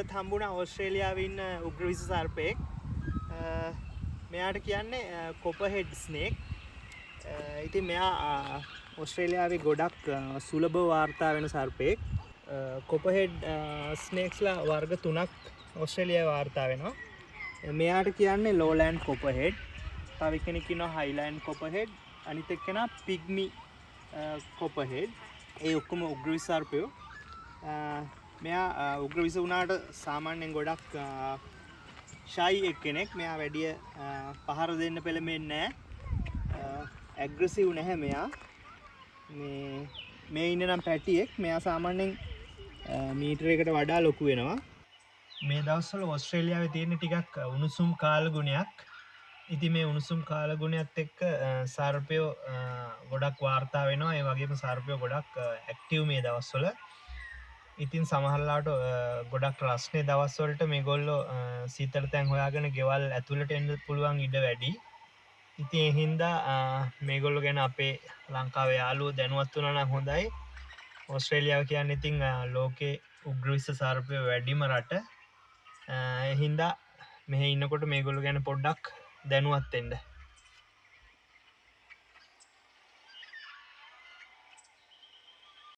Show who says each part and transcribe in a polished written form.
Speaker 1: අද හම්බුණා ඕස්ට්‍රේලියාවේ ඉන්න උග්‍රවිස සර්පයෙක්. මෙයාට කියන්නේ කොපර්හෙඩ් ස්නේක්. ඉතින් මෙයා ඕස්ට්‍රේලියාවේ ගොඩක් සුලභව වාර්තා වෙන සර්පයෙක්. කොපර්හෙඩ් ස්නේක්ස්ලා වර්ග 3ක් ඕස්ට්‍රේලියාවේ වාර්තා වෙනවා. මෙයාට කියන්නේ ලෝලෑන්ඩ් කොපර්හෙඩ්. තව කෙනෙක් ඉන්නවා හයිලෑන්ඩ් කොපර්හෙඩ්. අනිත් එක්කෙනා පිග්මි කොපර්හෙඩ්. ඒ ඔක්කොම උග්‍රවිස සර්පයෝ. මෙයා උග්‍රවිස වුණාට සාමාන්‍යයෙන් ගොඩක් ෂයි එක්කෙනෙක්. මෙයා වැඩිය පහර දෙන්න පෙළඹෙන්නේ නැහැ. ඇග්‍රසිව් නැහැ මෙයා. මේ ඉන්න නම් පැටියෙක්. මෙයා සාමාන්‍යයෙන් මීටරයකට වඩා ලොකු වෙනවා. මේ දවස්වල ඕස්ට්‍රේලියාවේ තියෙන ටිකක් උණුසුම් කාලගුණයක්. ඉතින් මේ උණුසුම් කාලගුණයත් එක්ක සර්පයෝ ගොඩක් වාර්තා වෙනවා. ඒ වගේම සර්පයෝ ගොඩක් ඇක්ටිව් මේ දවස්වල. ඉතින් සමහරලාට ගොඩක් රස්නේ දවස්වලට මේගොල්ලෝ සීතල තැන් හොයාගෙන ගෙවල් ඇතුළට එන්න පුළුවන් ඉඩ වැඩි. ඉතින් ඒ හින්දා මේගොල්ලෝ ගැන අපේ ලංකාවේ යාළුවෝ දැනුවත් වුණා නම් හොඳයි. ඕස්ට්‍රේලියාව කියන්නේ ඉතින් ලෝකේ උග්‍රවිස සර්පයෝ වැඩිම රට. ඒ හින්දා මෙහෙ ඉන්නකොට මේගොල්ලෝ ගැන පොඩ්ඩක් දැනුවත් වෙන්න.